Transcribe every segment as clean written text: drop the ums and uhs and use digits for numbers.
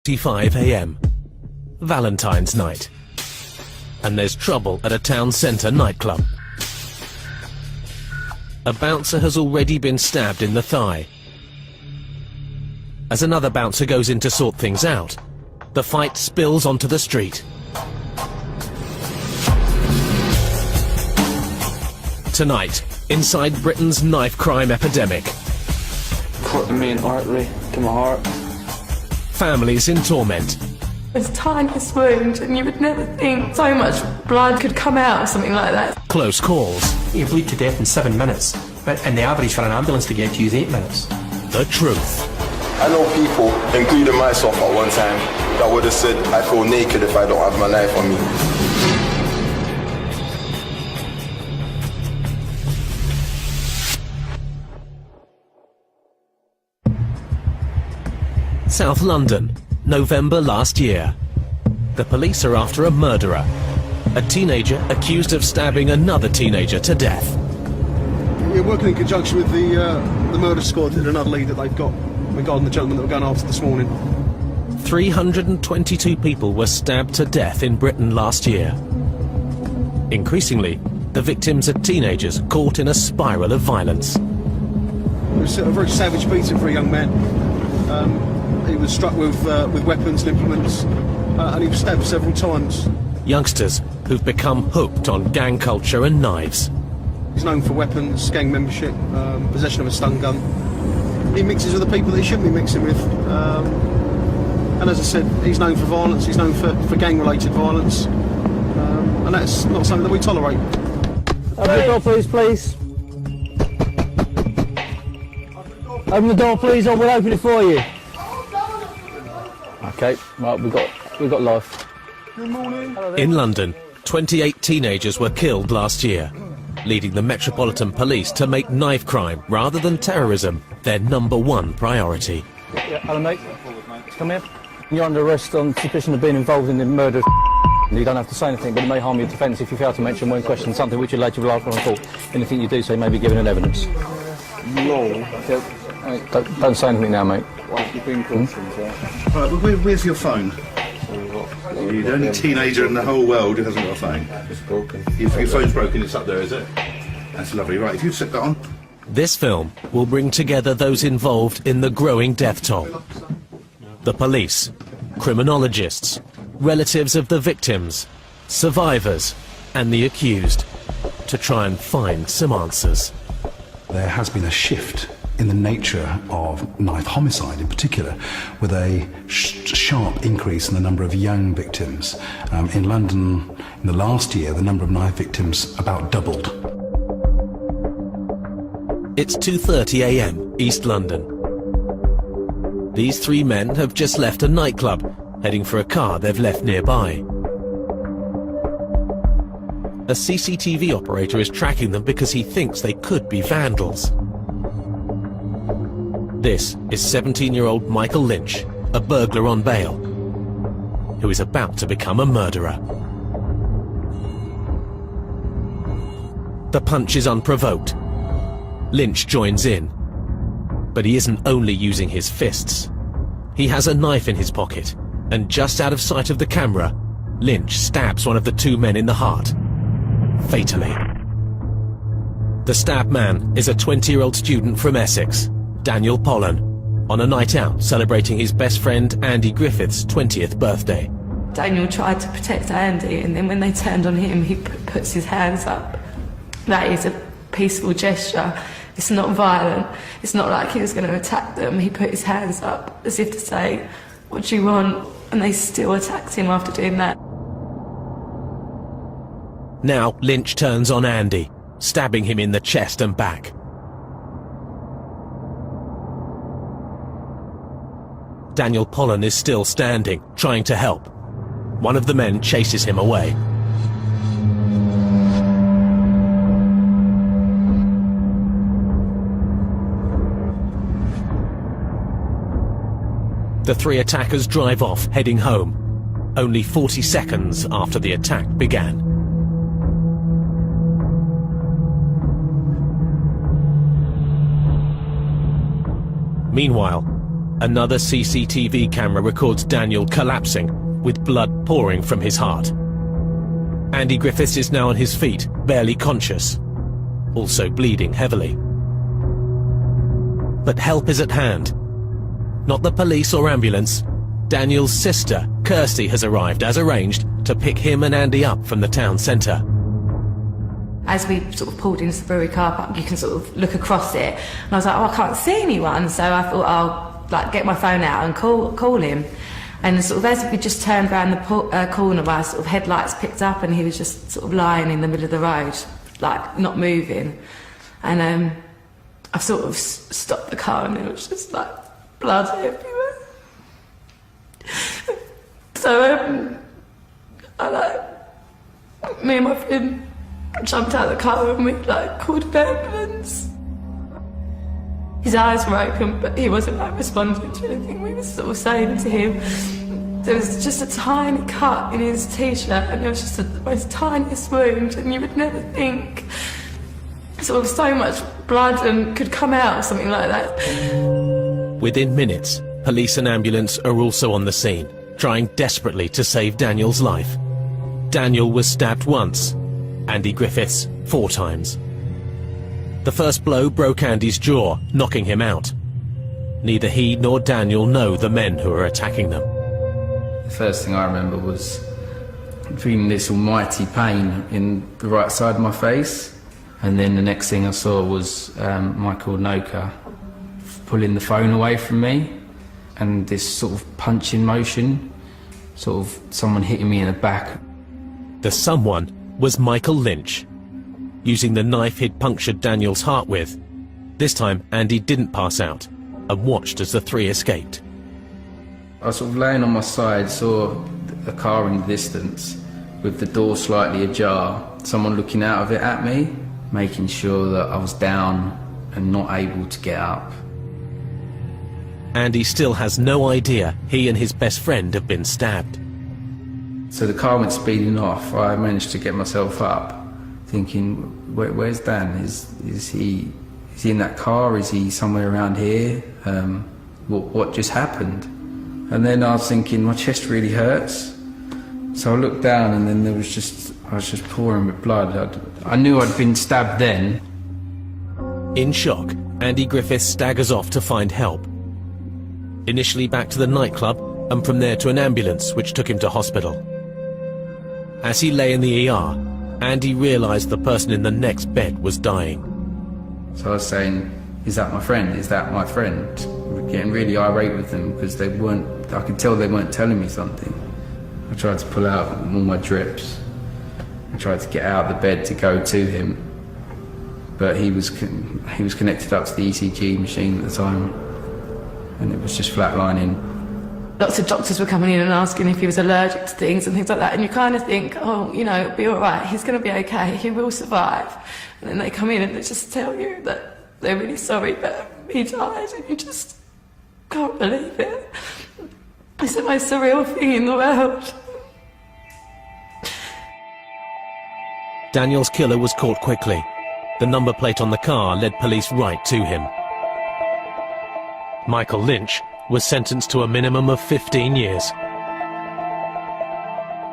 5 a.m. Valentine's night. And there's trouble at a town centre nightclub. A bouncer has already been stabbed in the thigh. As another bouncer goes in to sort things out, the fight spills onto the street. Tonight, inside Britain's knife crime epidemic. Cut the main artery to my heart. Families in torment. It's a tiniest wound, and you would never think so much blood could come out of something like that. Close calls. You bleed to death in 7 minutes, and the average for an ambulance to get to you is 8 minutes. The truth. I know people, including myself at one time, that would have said I feel naked if I don't have my knife on me. South London, November last year. The police are after a murderer, a teenager accused of stabbing another teenager to death. We're working in conjunction with the murder squad and another lead that they've got regarding the gentleman that we're going after this morning. 322 people were stabbed to death in Britain last year. Increasingly, the victims are teenagers caught in a spiral of violence. It was a very savage beating for a young man. He was struck with weapons and implements, and he was stabbed several times. Youngsters who've become hooked on gang culture and knives. He's known for weapons, gang membership, possession of a stun gun. He mixes with the people that he shouldn't be mixing with. And as I said, he's known for violence, he's known for gang-related violence. And that's not something that we tolerate. Open the door, please. Open the door, please, or we'll open it for you. Okay, right, we've got life. Good morning. In London, 28 teenagers were killed last year, leading the Metropolitan Police to make knife crime, rather than terrorism, their #1 priority. Yeah, hello mate. Come here. You're under arrest on suspicion of being involved in the murder of You don't have to say anything, but it may harm your defence if you fail to mention when questioned something which you later will ask on court. Anything you do say may be given in evidence. No. Don't say anything now, mate. Right, well, where's your phone? You're the only teenager in the whole world who hasn't got a phone. It's broken. Your phone's broken, it's up there, is it? That's lovely. Right, if you stick that on. This film will bring together those involved in the growing death toll. The police, criminologists, relatives of the victims, survivors, and the accused, to try and find some answers. There has been a shift in the nature of knife homicide in particular, with a sharp increase in the number of young victims. In London, in the last year, the number of knife victims about doubled. It's 2:30 a.m. East London. These three men have just left a nightclub, heading for a car they've left nearby. A CCTV operator is tracking them because he thinks they could be vandals. This is 17-year-old Michael Lynch, a burglar on bail, who is about to become a murderer. The punch is unprovoked. Lynch joins in, but he isn't only using his fists. He has a knife in his pocket, and just out of sight of the camera, Lynch stabs one of the two men in the heart, fatally. The stabbed man is a 20-year-old student from Essex, Daniel Pollen, on a night out celebrating his best friend Andy Griffith's 20th birthday. Daniel tried to protect Andy, and then when they turned on him, he puts his hands up. That is a peaceful gesture. It's not violent. It's not like he was going to attack them. He put his hands up as if to say, "What do you want?" And they still attacked him after doing that. Now Lynch turns on Andy, stabbing him in the chest and back. Daniel Pollen is still standing, trying to help. One of the men chases him away. The three attackers drive off, heading home, only 40 seconds after the attack began. Meanwhile, Another CCTV camera records Daniel collapsing, with blood pouring from his heart. Andy Griffiths is now on his feet, barely conscious, also bleeding heavily. But help is at hand. Not the police or ambulance. Daniel's sister, Kirsty, has arrived, as arranged, to pick him and Andy up from the town centre. As we sort of pulled into the brewery car park, you can sort of look across it, and I was like, oh, I can't see anyone, so I thought I'll like get my phone out and call him. And sort of as we just turned around the corner, my sort of headlights picked up, and he was just sort of lying in the middle of the road, like not moving. And I sort of stopped the car, and it was just like blood everywhere. So me and my friend jumped out of the car and we like called an ambulance. His eyes were open, but he wasn't like responding to anything we were sort of saying to him. There was just a tiny cut in his t-shirt, and it was just the most tiniest wound, and you would never think sort of so much blood and could come out or something like that. Within minutes, police and ambulance are also on the scene, trying desperately to save Daniel's life. Daniel was stabbed once, Andy Griffiths 4 times. The first blow broke Andy's jaw, knocking him out. Neither he nor Daniel know the men who are attacking them. The first thing I remember was feeling this almighty pain in the right side of my face, and then the next thing I saw was Michael Noka pulling the phone away from me, and this sort of punching motion, sort of someone hitting me in the back. The someone was Michael Lynch, using the knife he'd punctured Daniel's heart with. This time, Andy didn't pass out and watched as the 3 escaped. I was sort of laying on my side, saw a car in the distance with the door slightly ajar, someone looking out of it at me, making sure that I was down and not able to get up. Andy still has no idea he and his best friend have been stabbed. So the car went speeding off. I managed to get myself up, thinking, where's Dan? Is he in that car? Is he somewhere around here? What just happened? And then I was thinking, my chest really hurts. So I looked down, and then I was just pouring with blood. I knew I'd been stabbed then. In shock, Andy Griffiths staggers off to find help. Initially back to the nightclub, and from there to an ambulance which took him to hospital. As he lay in the ER, Andy realised the person in the next bed was dying. So I was saying, is that my friend? Is that my friend? Getting really irate with them because they weren't, I could tell they weren't telling me something. I tried to pull out all my drips. I tried to get out of the bed to go to him, but he was connected up to the ECG machine at the time, and it was just flatlining. Lots of doctors were coming in and asking if he was allergic to things and things like that, and you kind of think, oh, you know, it'll be all right, he's going to be okay, he will survive. And then they come in and they just tell you that they're really sorry, but he died, and you just can't believe it. It's the most surreal thing in the world. Daniel's killer was caught quickly. The number plate on the car led police right to him. Michael Lynch was sentenced to a minimum of 15 years.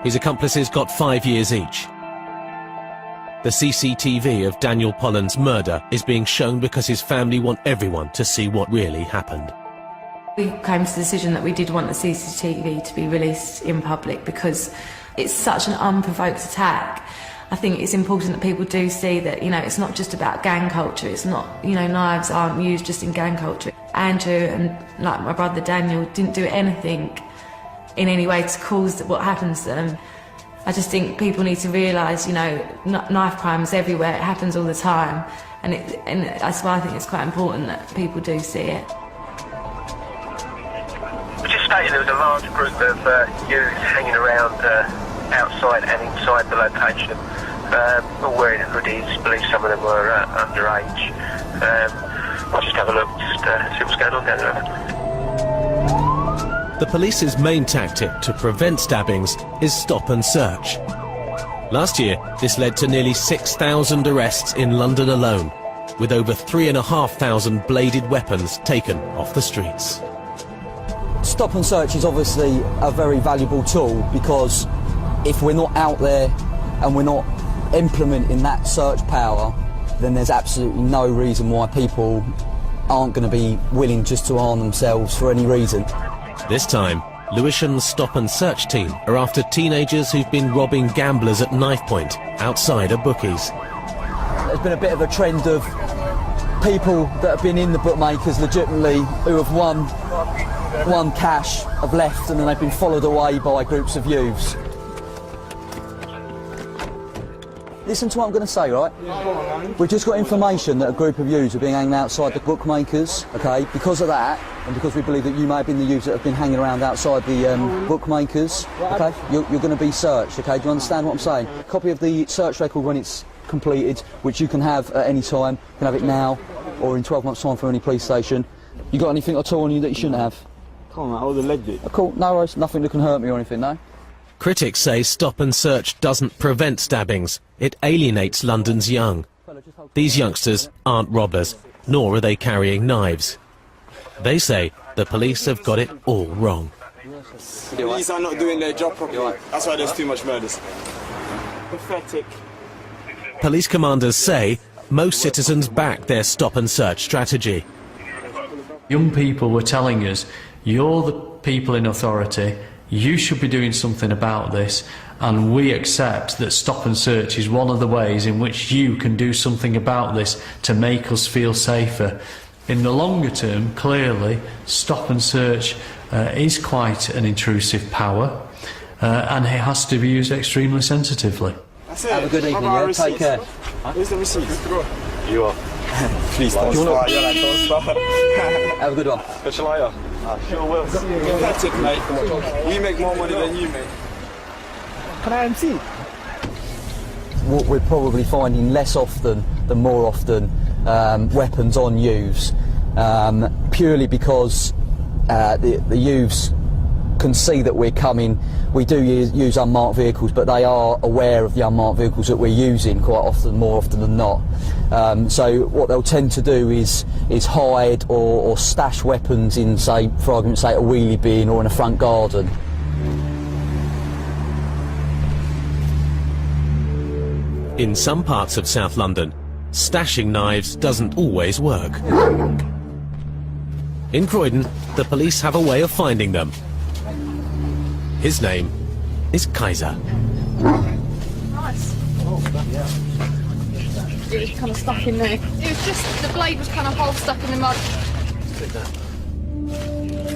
His accomplices got 5 years each. The CCTV of Daniel Pollan's murder is being shown because his family want everyone to see what really happened. We came to the decision that we did want the CCTV to be released in public because it's such an unprovoked attack. I think it's important that people do see that, you know, it's not just about gang culture. It's not, you know, knives aren't used just in gang culture. Andrew and, like, my brother Daniel didn't do anything in any way to cause what happened to them. I just think people need to realise, you know, knife crime is everywhere. It happens all the time. And that's why I think it's quite important that people do see it. We just stated there was a large group of youths hanging around outside and inside the location, all wearing hoodies. Believe some of them were underage. We'll just have a look, just see what's going on down there. The police's main tactic to prevent stabbings is stop and search. Last year, this led to nearly 6,000 arrests in London alone, with over 3,500 bladed weapons taken off the streets. Stop and search is obviously a very valuable tool, because if we're not out there and we're not implementing that search power, then there's absolutely no reason why people aren't going to be willing just to arm themselves for any reason. This time, Lewisham's stop and search team are after teenagers who've been robbing gamblers at knife point outside a bookies. There's been a bit of a trend of people that have been in the bookmakers legitimately, who have won cash, have left, and then they've been followed away by groups of youths. Listen to what I'm going to say, right? We've just got information that a group of youths are being hanging outside the bookmakers, okay? Because of that, and because we believe that you may have been the youths that have been hanging around outside the bookmakers, okay? You're going to be searched, okay? Do you understand what I'm saying? A copy of the search record when it's completed, which you can have at any time. You can have it now, or in 12 months' time from any police station. You got anything at all on you that you shouldn't have? Come on, I would have legged it. Cool, no worries, nothing that can hurt me or anything, no? Critics say stop and search doesn't prevent stabbings. It alienates London's young. These youngsters aren't robbers, nor are they carrying knives. They say the police have got it all wrong. Police are not doing their job properly. That's why there's too much murders. Pathetic. Police commanders say most citizens back their stop and search strategy. Young people were telling us, you're the people in authority, you should be doing something about this, and we accept that stop and search is one of the ways in which you can do something about this to make us feel safer. In the longer term, clearly, stop and search is quite an intrusive power, and it has to be used extremely sensitively. Have a good evening, yeah? Take care. Where's the receipt? You are. Please don't. Have a good one. Special liar. Sure will. Pathetic, mate. We make more money than you, mate. Can I MC? What we're probably finding less often than more often, weapons on youths, purely because the youths can see that we're coming. We do use unmarked vehicles, but they are aware of the unmarked vehicles that we're using quite often, more often than not. So what they'll tend to do is hide or stash weapons in, say, for argument's sake, a wheelie bin or in a front garden. In some parts of South London, stashing knives doesn't always work. In Croydon, the police have a way of finding them. His name is Kaiser. Nice. It was kind of stuck in there. It was just, the blade was kind of half stuck in the mud.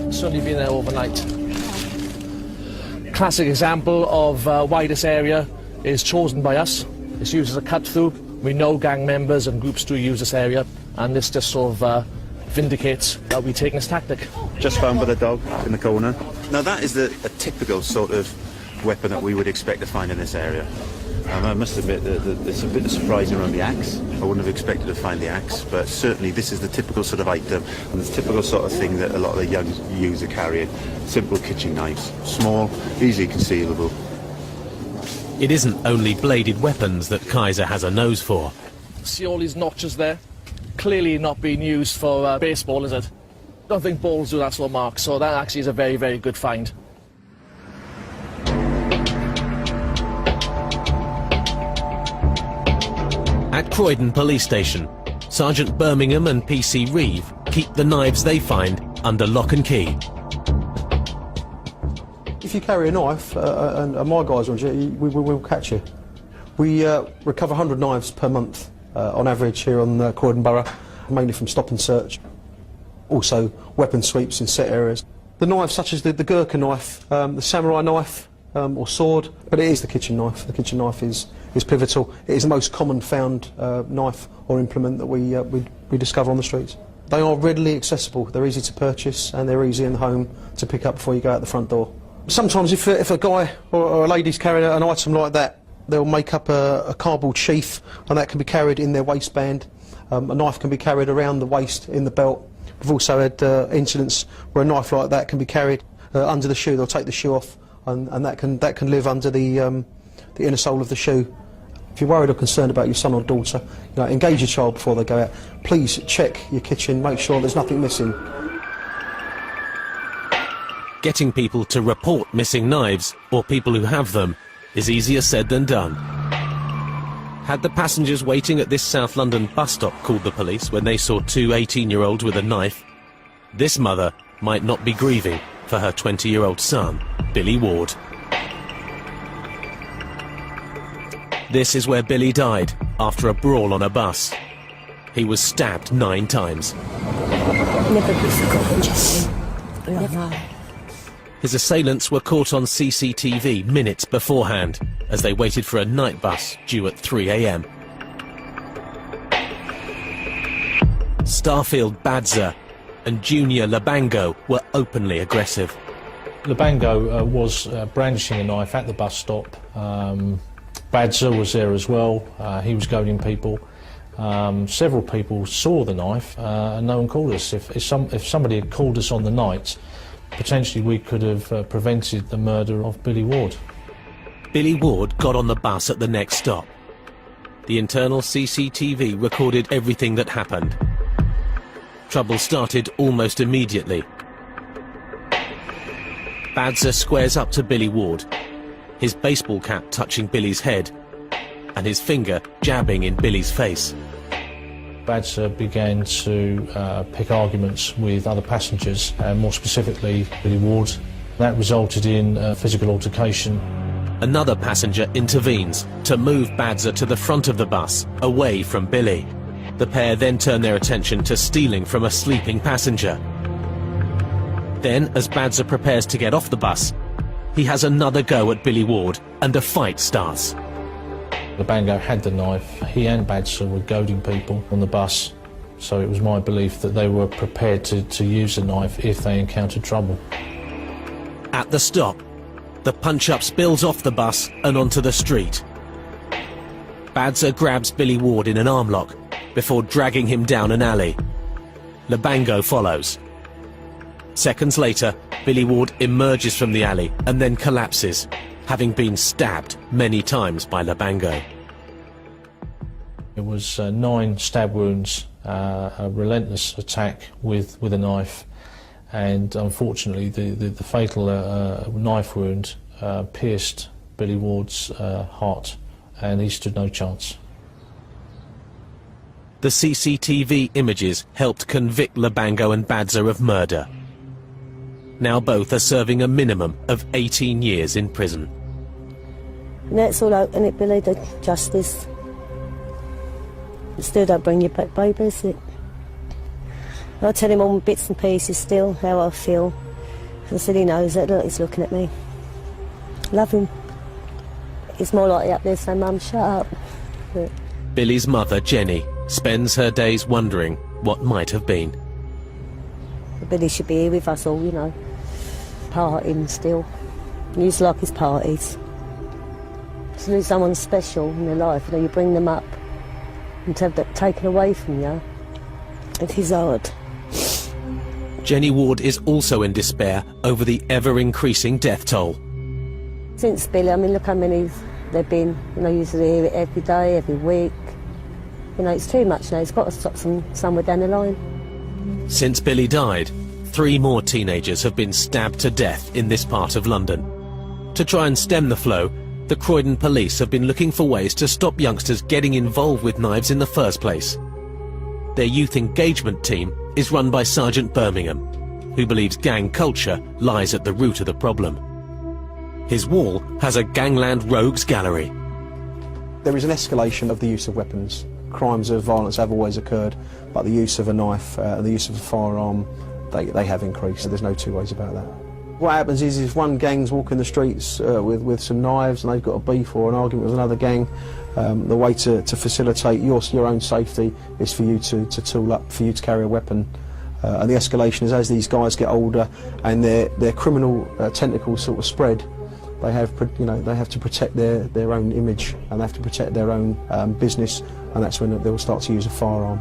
It's only been there overnight. Classic example of why this area is chosen by us. It's used as a cut through. We know gang members and groups do use this area, and this just sort of vindicates that we're taking this tactic. Just found by the dog in the corner. Now that is a typical sort of weapon that we would expect to find in this area. I must admit that it's a bit surprising around the axe. I wouldn't have expected to find the axe, but certainly this is the typical sort of item and the typical sort of thing that a lot of the young youths are carrying. Simple kitchen knives, small, easily concealable. It isn't only bladed weapons that Kaiser has a nose for. See all these notches there? Clearly not being used for baseball, is it? Don't think balls do that sort of mark, so that actually is a very, very good find. At Croydon Police Station, Sergeant Birmingham and PC Reeve keep the knives they find under lock and key. If you carry a knife and my guys are on duty, we will catch you. We recover 100 knives per month on average here on Croydon Borough, mainly from stop and search. Also weapon sweeps in set areas. The knives such as the Gurkha knife, the samurai knife or sword, but it is the kitchen knife. The kitchen knife is pivotal. It is the most common found knife or implement that we discover on the streets. They are readily accessible, they're easy to purchase and they're easy in the home to pick up before you go out the front door. Sometimes if a guy or a lady's carrying an item like that, they'll make up a cardboard sheath and that can be carried in their waistband. A knife can be carried around the waist in the belt. We've also had incidents where a knife like that can be carried under the shoe. They'll take the shoe off and that can live under the inner sole of the shoe. If you're worried or concerned about your son or daughter, engage your child before they go out. Please check your kitchen, make sure there's nothing missing. Getting people to report missing knives, or people who have them, is easier said than done. Had the passengers waiting at this South London bus stop called the police when they saw two 18-year-olds with a knife, this mother might not be grieving for her 20-year-old son, Billy Ward. This is where Billy died after a brawl on a bus. He was stabbed 9 times. Never be forgotten, Jesse. Never. His assailants were caught on CCTV minutes beforehand as they waited for a night bus due at 3 a.m. Starfield Badzer and Junior Labango were openly aggressive. Labango was brandishing a knife at the bus stop. Badzer was there as well. He was goading people. Several people saw the knife and no one called us. If somebody had called us on the night, potentially we could have prevented the murder of Billy Ward. Billy Ward got on the bus at the next stop. The internal CCTV recorded everything that happened. Trouble started almost immediately. Badzer squares up to Billy Ward, his baseball cap touching Billy's head and his finger jabbing in Billy's face. Badzer began to pick arguments with other passengers, and more specifically Billy Ward. That resulted in a physical altercation. Another passenger intervenes to move Badzer to the front of the bus, away from Billy. The pair then turn their attention to stealing from a sleeping passenger. Then, as Badzer prepares to get off the bus, he has another go at Billy Ward, and a fight starts. Labango had the knife. He and Badzer were goading people on the bus, so it was my belief that they were prepared to use the knife if they encountered trouble. At the stop, the punch-up spills off the bus and onto the street. Badzer grabs Billy Ward in an armlock before dragging him down an alley. Labango follows. Seconds later, Billy Ward emerges from the alley and then collapses, having been stabbed many times by Labango. It was 9 stab wounds, a relentless attack with a knife, and unfortunately the fatal knife wound pierced Billy Ward's heart, and he stood no chance. The CCTV images helped convict Labango and Badzer of murder. Now both are serving a minimum of 18 years in prison. And that's all out, and it, Billy, the justice. It still don't bring you back, baby, is it? I tell him all bits and pieces still, how I feel. I said he knows it, look, he's looking at me. Love him. He's more likely up there saying, Mum, shut up. But Billy's mother, Jenny, spends her days wondering what might have been. Billy should be here with us all, you know, partying still. He used to like his parties. To lose someone special in their life, you know, you bring them up, and to have that taken away from you, it is hard. Jenny Ward is also in despair over the ever-increasing death toll. Since Billy, I mean, look how many they've been, you know, usually hear it every day, every week. You know, it's too much now, it's got to stop somewhere down the line. Since Billy died, 3 more teenagers have been stabbed to death in this part of London. To try and stem the flow, the Croydon police have been looking for ways to stop youngsters getting involved with knives in the first place. Their youth engagement team is run by Sergeant Birmingham, who believes gang culture lies at the root of the problem. His wall has a Gangland Rogues Gallery. There is an escalation of the use of weapons. Crimes of violence have always occurred, but the use of a knife and the use of a firearm, they have increased. There's no two ways about that. What happens is if one gang's walking the streets with some knives and they've got a beef or an argument with another gang, the way to facilitate your own safety is for you to tool up, for you to carry a weapon. And the escalation is as these guys get older and their criminal tentacles sort of spread, they have to protect their own image and they have to protect their own business, and that's when they'll start to use a firearm.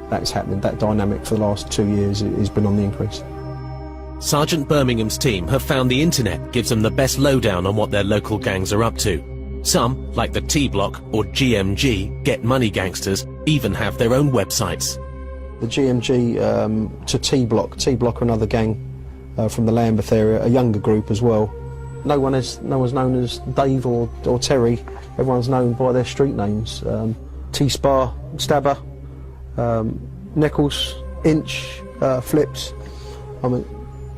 That's happening. That dynamic for the last 2 years has been on the increase. Sergeant Birmingham's team have found the internet gives them the best lowdown on what their local gangs are up to. Some, like the T-Block or GMG, Get Money Gangsters, even have their own websites. The GMG to T-Block are another gang from the Lambeth area, a younger group as well. No one's known as Dave or Terry. Everyone's known by their street names. T-Spar, Stabber, Nichols, Inch, Flips. I mean,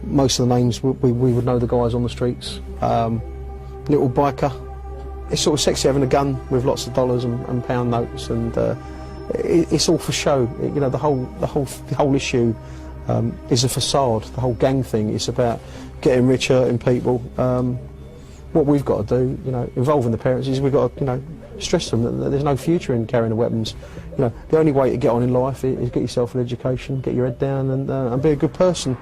most of the names we would know the guys on the streets. Little Biker. It's sort of sexy having a gun with lots of dollars and pound notes, and it's all for show. You know, the whole issue is a facade. The whole gang thing is about getting rich, hurting people. What we've got to do, you know, involving the parents, is we've got to, you know, stress them that there's no future in carrying the weapons. You know, the only way to get on in life is get yourself an education, get your head down, and be a good person.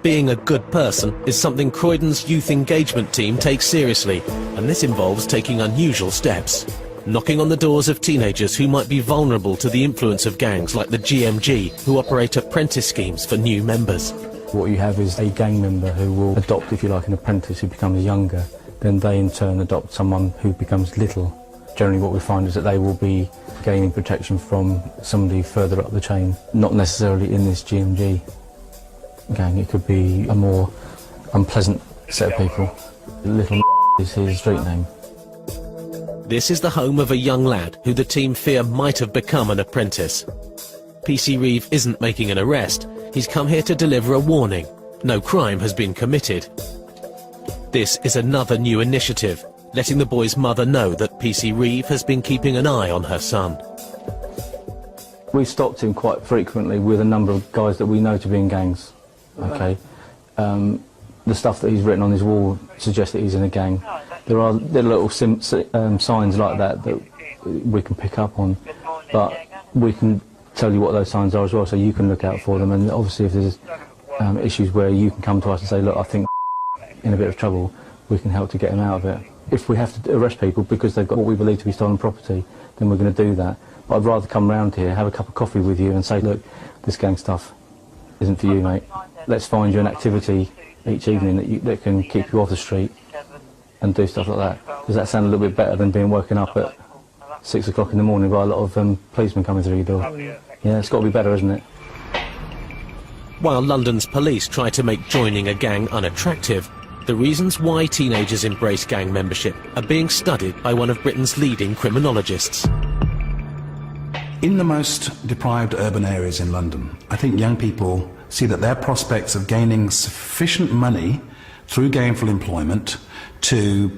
Being a good person is something Croydon's youth engagement team takes seriously, and this involves taking unusual steps. Knocking on the doors of teenagers who might be vulnerable to the influence of gangs like the GMG, who operate apprentice schemes for new members. What you have is a gang member who will adopt, if you like, an apprentice who becomes younger. Then they in turn adopt someone who becomes little. Generally what we find is that they will be gaining protection from somebody further up the chain, not necessarily in this GMG gang. It could be a more unpleasant set of people. Little is his street name. This is the home of a young lad who the team fear might have become an apprentice. PC Reeve isn't making an arrest. He's come here to deliver a warning. No crime has been committed. This is another new initiative, letting the boy's mother know that PC Reeve has been keeping an eye on her son. We stopped him quite frequently with a number of guys that we know to be in gangs. Okay, the stuff that he's written on his wall suggests that he's in a gang. There are little signs like that we can pick up on, but we can tell you what those signs are as well, so you can look out for them. And obviously, if there's issues where you can come to us and say, look, I think in a bit of trouble, we can help to get him out of it. If we have to arrest people because they've got what we believe to be stolen property, then we're going to do that. But I'd rather come round here, have a cup of coffee with you and say, look, this gang stuff isn't for you, mate. Let's find you an activity each evening that can keep you off the street and do stuff like that. Does that sound a little bit better than being woken up at 6 o'clock in the morning by a lot of policemen coming through your door? Yeah, it's got to be better, isn't it? While London's police try to make joining a gang unattractive, the reasons why teenagers embrace gang membership are being studied by one of Britain's leading criminologists. In the most deprived urban areas in London, I think young people see that their prospects of gaining sufficient money through gainful employment to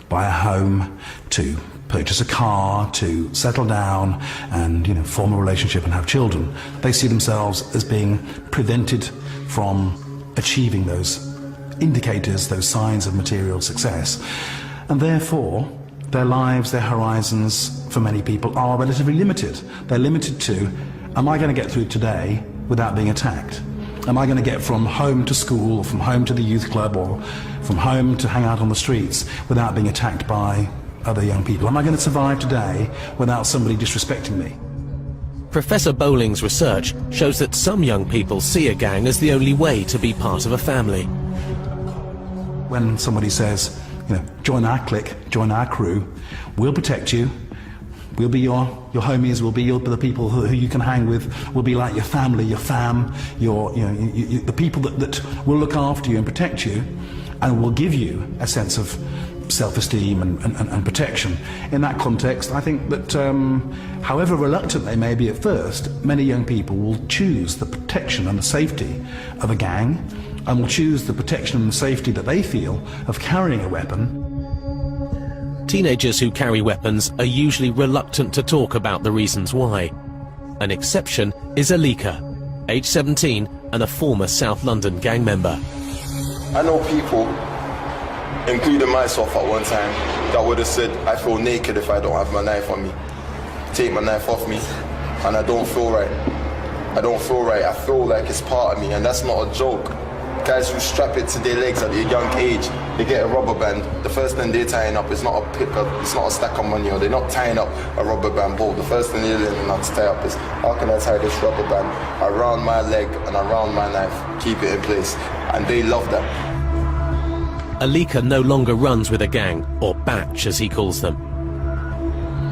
buy a home, to purchase a car, to settle down and, you know, form a relationship and have children, they see themselves as being prevented from achieving those indicators, those signs of material success. And therefore, their lives, their horizons, for many people, are relatively limited. They're limited to, am I going to get through today without being attacked? Am I going to get from home to school, or from home to the youth club, or from home to hang out on the streets without being attacked by other young people? Am I going to survive today without somebody disrespecting me? Professor Bowling's research shows that some young people see a gang as the only way to be part of a family. When somebody says, you know, join our clique, join our crew, we'll protect you, we'll be your homies, we'll be the people who you can hang with, we'll be like your family, your fam, the people that will look after you and protect you, and will give you a sense of self-esteem and protection. In that context, I think that however reluctant they may be at first, many young people will choose the protection and the safety of a gang, and will choose the protection and the safety that they feel of carrying a weapon. Teenagers who carry weapons are usually reluctant to talk about the reasons why. An exception is Alika, age 17 and a former South London gang member. I know people, including myself at one time, that would have said, I feel naked if I don't have my knife on me. Take my knife off me, and I don't feel right. I don't feel right. I feel like it's part of me, and that's not a joke. Guys who strap it to their legs at a young age, they get a rubber band. The first thing they're tying up is not a picker, it's not a stack of money, or they're not tying up a rubber band bolt. The first thing they're learning how to tie up is, how can I tie this rubber band around my leg and around my knife, keep it in place. And they love that. Alika no longer runs with a gang, or batch as he calls them.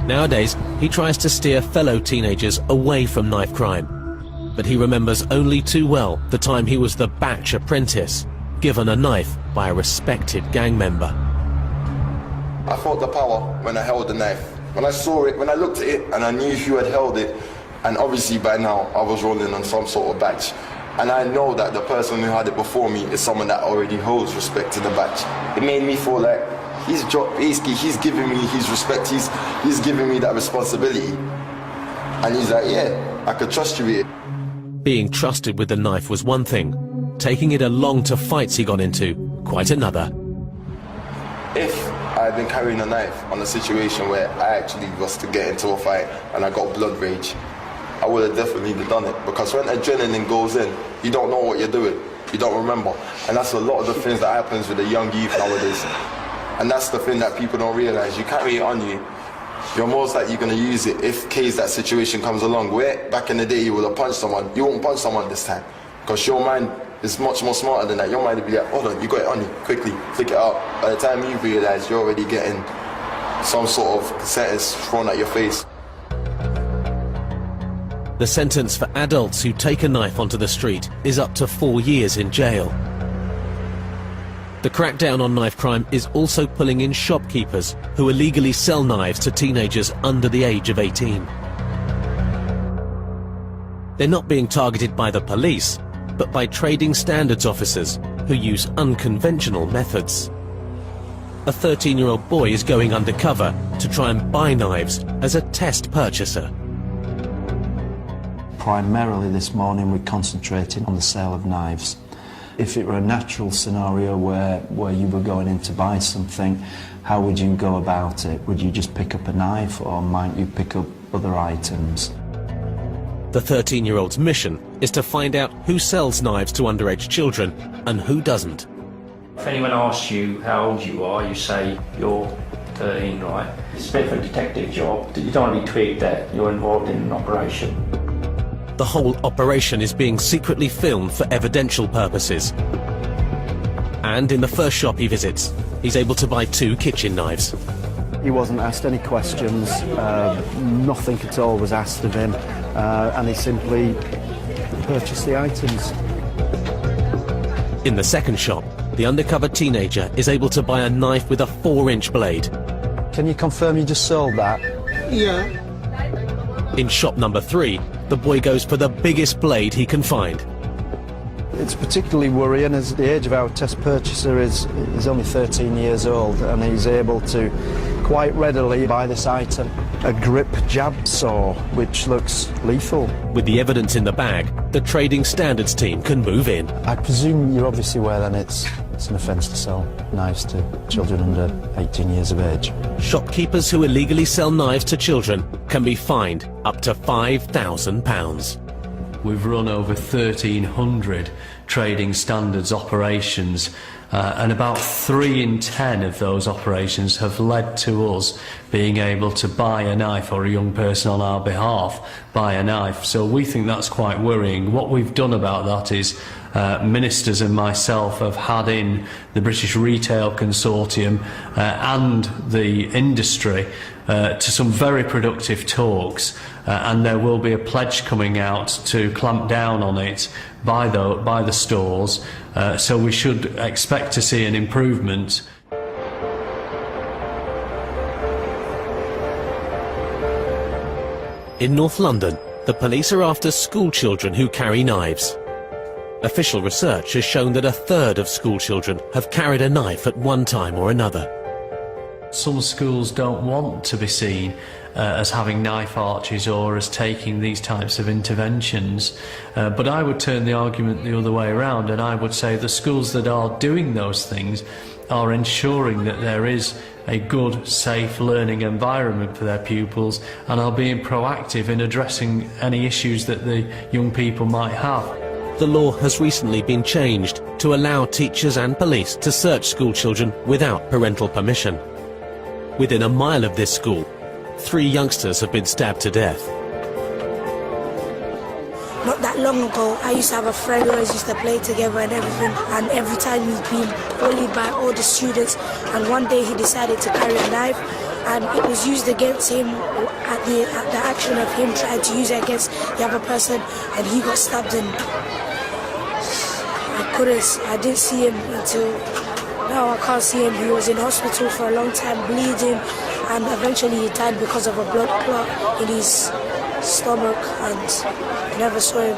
Nowadays, he tries to steer fellow teenagers away from knife crime. But he remembers only too well the time he was the batch apprentice, given a knife by a respected gang member. I felt the power when I held the knife. When I saw it, when I looked at it and I knew who had held it, and obviously by now I was rolling on some sort of badge. And I know that the person who had it before me is someone that already holds respect to the badge. It made me feel like basically he's giving me his respect, he's giving me that responsibility. And he's like, yeah, I could trust you here. Being trusted with the knife was one thing. Taking it along to fights he got into, quite another. If I had been carrying a knife on a situation where I actually was to get into a fight and I got blood rage, I would have definitely done it, because when adrenaline goes in, you don't know what you're doing, you don't remember. And that's a lot of the things that happens with the young youth nowadays. And that's the thing that people don't realize. You carry it on you, you're most likely going to use it if case that situation comes along. Where back in the day you would have punched someone, you won't punch someone this time, because your mind is much more smarter than that. Your mind will be like, hold on, you got it on you, quickly, flick it out. By the time you realize, you're already getting some sort of sentence thrown at your face. The sentence for adults who take a knife onto the street is up to 4 years in jail. The crackdown on knife crime is also pulling in shopkeepers who illegally sell knives to teenagers under the age of 18. They're not being targeted by the police, but by trading standards officers who use unconventional methods. A 13-year-old boy is going undercover to try and buy knives as a test purchaser. Primarily this morning we're concentrating on the sale of knives. If it were a natural scenario where you were going in to buy something, how would you go about it? Would you just pick up a knife, or might you pick up other items? The 13-year-old's mission is to find out who sells knives to underage children and who doesn't. If anyone asks you how old you are, you say you're 13, right? It's a bit of a detective job. You don't want to be twigged that you're involved in an operation. The whole operation is being secretly filmed for evidential purposes. And in the first shop he visits, he's able to buy 2 kitchen knives. He wasn't asked any questions, nothing at all was asked of him, and he simply purchased the items. In the second shop, the undercover teenager is able to buy a knife with a 4-inch blade. Can you confirm you just sold that? Yeah. In shop number 3, the boy goes for the biggest blade he can find. It's particularly worrying as the age of our test purchaser is only 13 years old, and he's able to quite readily buy this item, a grip jab saw, which looks lethal. With the evidence in the bag, the trading standards team can move in. I presume you're obviously aware then it's an offence to sell knives to children under 18 years of age. Shopkeepers who illegally sell knives to children can be fined up to £5,000. We've run over 1,300 trading standards operations, and about 3 in 10 of those operations have led to us being able to buy a knife, or a young person on our behalf buy a knife. So we think that's quite worrying. What we've done about that is ministers and myself have had in the British Retail Consortium and the industry to some very productive talks, and there will be a pledge coming out to clamp down on it by the stores, so we should expect to see an improvement. In North London, the police are after school children who carry knives. Official research has shown that 1/3 of school children have carried a knife at one time or another. Some schools don't want to be seen as having knife arches or as taking these types of interventions, but I would turn the argument the other way around, and I would say the schools that are doing those things are ensuring that there is a good, safe learning environment for their pupils, and are being proactive in addressing any issues that the young people might have. The law has recently been changed to allow teachers and police to search school children without parental permission. Within a mile of this school, 3 youngsters have been stabbed to death. Not that long ago, I used to have a friend who always used to play together and everything, and every time he's been bullied by all the students, and one day he decided to carry a knife, and it was used against him at the action of him trying to use it against the other person, and he got stabbed, and I I didn't see him until now. I can't see him. He was in hospital for a long time, bleeding, and eventually he died because of a blood clot in his stomach, and I never saw him.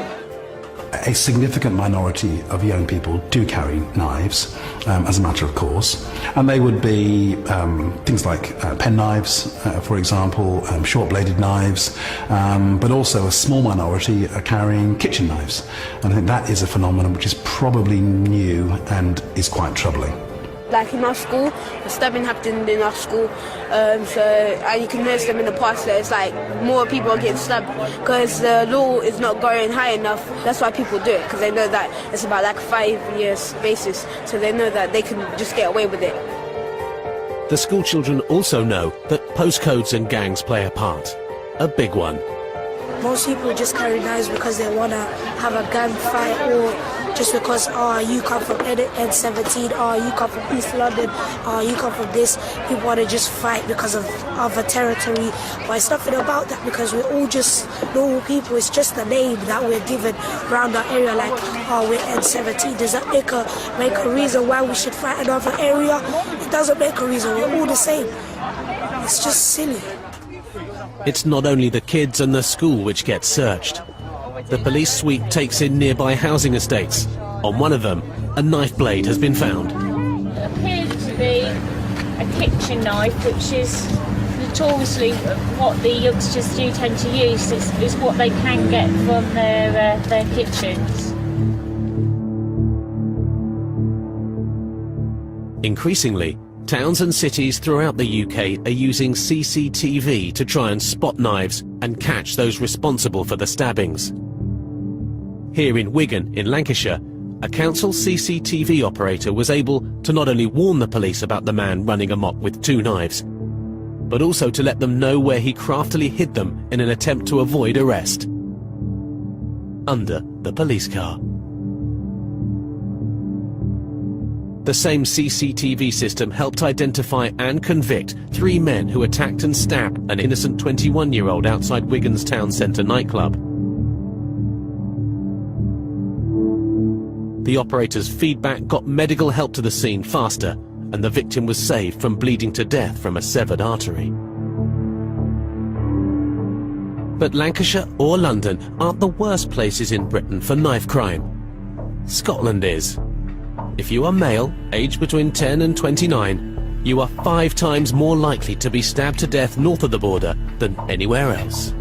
A significant minority of young people do carry knives, as a matter of course, and they would be things like pen knives, for example, short-bladed knives, but also a small minority are carrying kitchen knives. And I think that is a phenomenon which is probably new and is quite troubling. Like in our school, the stabbing happened in our school, and you can notice them in the past that it's like more people are getting stabbed because the law is not going high enough. That's why people do it, because they know that it's about like 5 years basis, so they know that they can just get away with it. The school children also know that postcodes and gangs play a part, a big one. Most people just carry knives because they want to have a gang fight, or just because, you come from N17, you come from East London, you come from this. People want to just fight because of a territory. But it's nothing about that, because we're all just normal people. It's just the name that we're given around our area, like, we're N17. Does that make a reason why we should fight another area? It doesn't make a reason. We're all the same. It's just silly. It's not only the kids and the school which get searched. The police sweep takes in nearby housing estates. On one of them, a knife blade has been found. It appears to be a kitchen knife, which is notoriously what the youngsters do tend to use. Is what they can get from their kitchens. Increasingly, towns and cities throughout the UK are using CCTV to try and spot knives and catch those responsible for the stabbings. Here in Wigan, in Lancashire, a council CCTV operator was able to not only warn the police about the man running amok with 2 knives, but also to let them know where he craftily hid them in an attempt to avoid arrest. Under the police car. The same CCTV system helped identify and convict 3 men who attacked and stabbed an innocent 21-year-old outside Wigan's town centre nightclub. The operator's feedback got medical help to the scene faster, and the victim was saved from bleeding to death from a severed artery. But Lancashire or London aren't the worst places in Britain for knife crime. Scotland is. If you are male, aged between 10 and 29, you are 5 times more likely to be stabbed to death north of the border than anywhere else.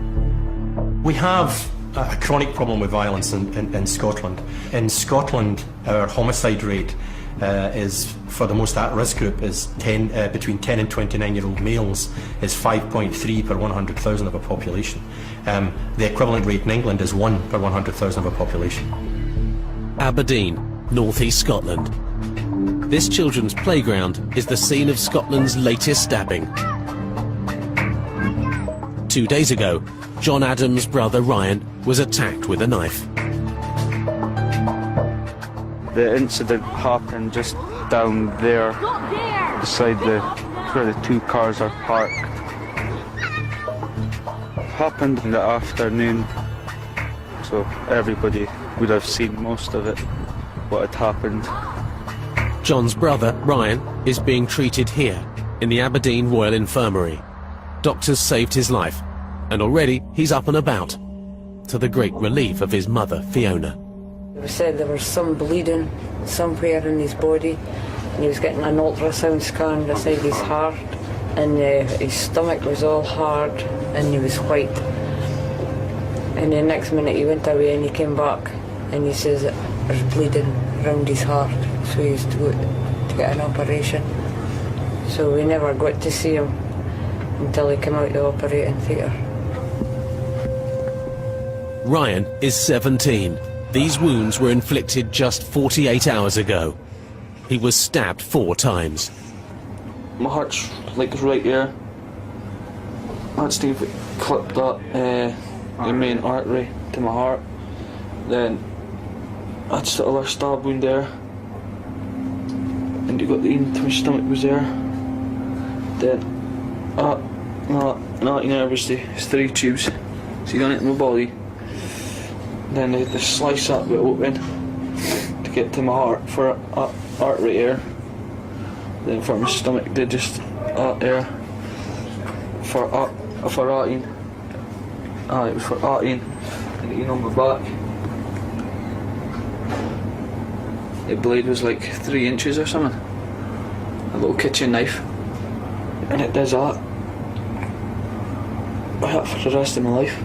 We have a chronic problem with violence in Scotland. In Scotland, our homicide rate is, for the most at-risk group, is between 10 and 29-year-old males is 5.3 per 100,000 of a population. The equivalent rate in England is 1 per 100,000 of a population. Aberdeen, North East Scotland. This children's playground is the scene of Scotland's latest stabbing. 2 days ago, John Adams' brother Ryan was attacked with a knife. The incident happened just down there, beside where the 2 cars are parked. Happened in the afternoon, so everybody would have seen most of it, what had happened. John's brother, Ryan, is being treated here, in the Aberdeen Royal Infirmary. Doctors saved his life, and already he's up and about, to the great relief of his mother, Fiona. They said there was some bleeding somewhere in his body, and he was getting an ultrasound scan beside his heart, and his stomach was all hard, and he was white. And the next minute he went away and he came back, and he says that there's bleeding around his heart, so he used to go to get an operation. So we never got to see him until he came out of the operating theatre. Ryan is 17. These wounds were inflicted just 48 hours ago. He was stabbed 4 times. My heart's like right here. I had to clip that the main artery to my heart. Then I just had a little stab wound there, and you got the into my stomach was there. Then it's 3 tubes. So you got it in my body. Then they slice that bit open to get to my heart for heart right here. Then for my stomach, they just here. For 18. It was for 18. And on my back. The blade was like 3 inches or something. A little kitchen knife. And it does that. For the rest of my life.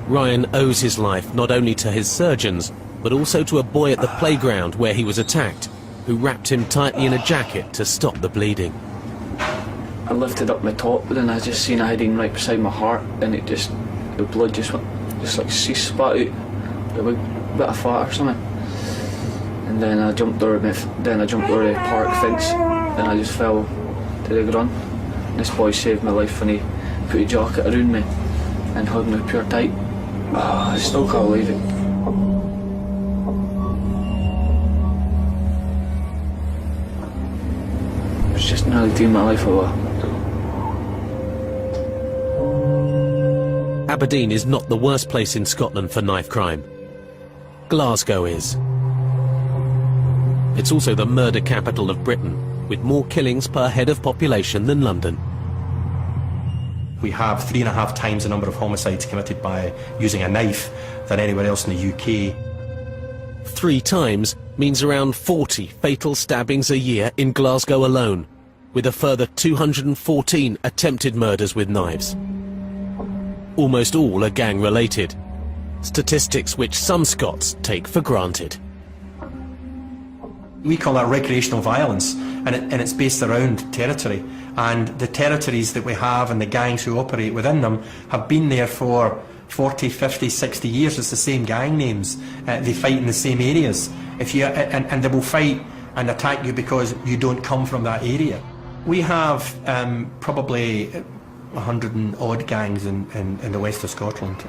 Ryan owes his life not only to his surgeons, but also to a boy at the playground where he was attacked, who wrapped him tightly in a jacket to stop the bleeding. I lifted up my top, and then I just seen a heading right beside my heart, and the blood just like ceased, spat out, a bit of fat or something. And then I jumped over the park fence, and I just fell to the ground. And this boy saved my life, and he put a jacket around me and hugged me pure tight. I still can't believe it. It was just nearly doing my life away. Aberdeen is not the worst place in Scotland for knife crime. Glasgow is. It's also the murder capital of Britain, with more killings per head of population than London. We have 3.5 times the number of homicides committed by using a knife than anywhere else in the UK. 3 times means around 40 fatal stabbings a year in Glasgow alone, with a further 214 attempted murders with knives. Almost all are gang-related, statistics which some Scots take for granted. We call that recreational violence, and it's based around territory. And the territories that we have and the gangs who operate within them have been there for 40, 50, 60 years. It's the same gang names. They fight in the same areas. And they will fight and attack you because you don't come from that area. We have probably 100 and odd gangs in the west of Scotland.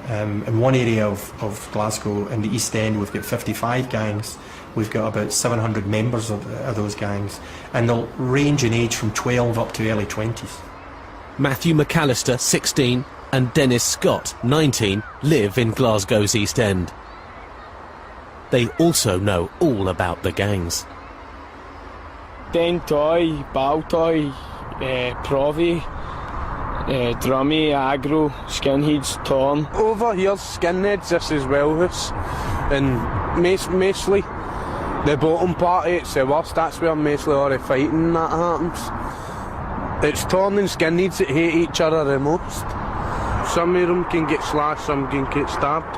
In one area of Glasgow, in the East End, we've got 55 gangs. We've got about 700 members of those gangs, and they'll range in age from 12 up to early 20s. Matthew McAllister, 16, and Dennis Scott, 19, live in Glasgow's East End. They also know all about the gangs. Dentoy, Baltoy, Provi, Drummy, Agro, Skinheads, Tom. Over here's Skinheads, this is Wellhouse, and mostly the bottom part, it's the worst, that's where mostly all the fighting that happens. It's Tom and Skinheads that hate each other the most. Some of them can get slashed, some can get stabbed,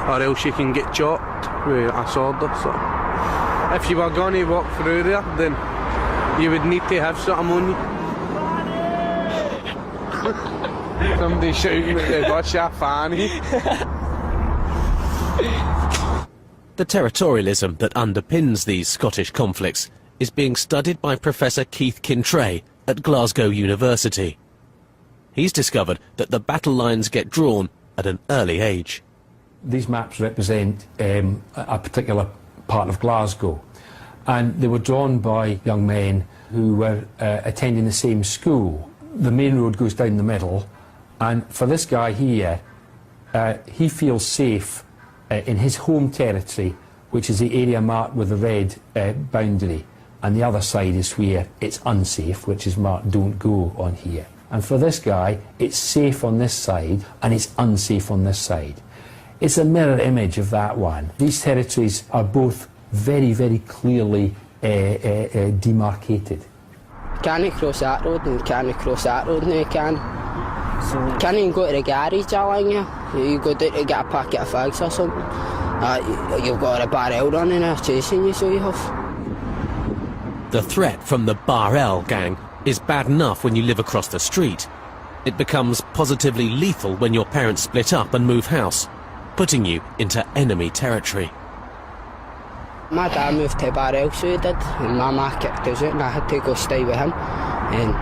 or else you can get chopped with a sword or something. If you were going to walk through there, then you would need to have something on you. Somebody shouting at the bus, a fanny. The territorialism that underpins these Scottish conflicts is being studied by Professor Keith Kintray at Glasgow University. He's discovered that the battle lines get drawn at an early age. These maps represent a particular part of Glasgow, and they were drawn by young men who were attending the same school. The main road goes down the middle, and for this guy here, he feels safe in his home territory, which is the area marked with the red boundary, and the other side is where it's unsafe, which is marked don't go on here. And for this guy, it's safe on this side and it's unsafe on this side. It's a mirror image of that one. These territories are both very, very clearly demarcated. Can't you cross that road and can't you cross that road? No, you can. So can't even go to the garage along you. You go down to get a packet of fags or something. You've got a barrel running there chasing you, so you have. The threat from the Bar L gang is bad enough when you live across the street. It becomes positively lethal when your parents split up and move house, putting you into enemy territory. My dad moved to Bar L, so he did, and my ma kicked us out and I had to go stay with him. And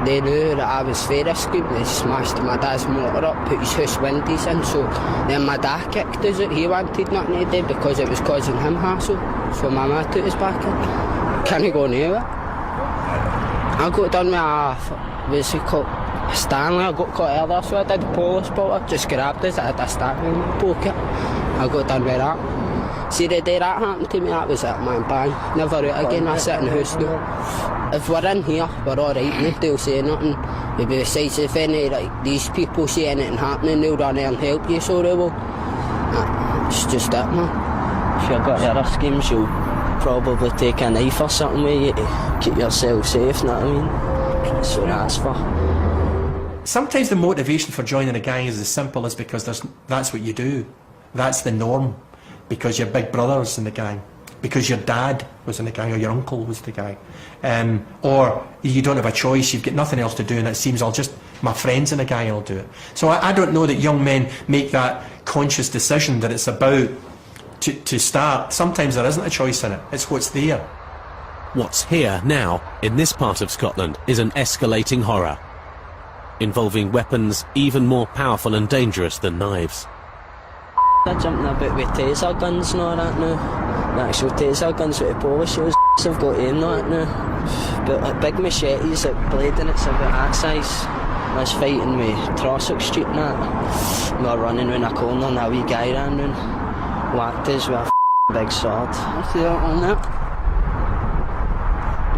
they knew that I was very risky. They smashed my dad's motor up, put his house windows in, so then my dad kicked us out. He wanted nothing to do because it was causing him hassle, so my ma took us back in. Can't go nowhere. I got done with what's it called? Stanley. I got caught earlier, so I did a police bolt. I just grabbed us, I had a Stanley in my pocket. I got done with that. See the day that happened to me, that was it, man, bang. Never out again, I sit in the house now. If we're in here, we're alright, nobody'll say nothing. Maybe besides if any, like, these people see anything happening, they'll run there and help you, so they will. It's just that, man. If you've got other schemes, you'll probably take a knife or something with you to keep yourself safe, know what I mean? So that's for. Sometimes the motivation for joining a gang is as simple as because that's what you do. That's the norm. Because your big brother's in the gang. Because your dad was in the gang or your uncle was the gang. Or you don't have a choice, you've got nothing else to do and it seems I'll just, my friend's in the gang, I'll do it. So I don't know that young men make that conscious decision that it's about to start. Sometimes there isn't a choice in it, it's what's there. What's here now, in this part of Scotland, is an escalating horror, involving weapons even more powerful and dangerous than knives. They're jumping about with taser guns and all that now. The actual taser guns with the polish shows have got in that now. But like big machetes, like blading, it's about that size. I was fighting with Trossach Street and that. We were running round a corner and a wee guy ran round. Whacked us with a big sword. I see that on there.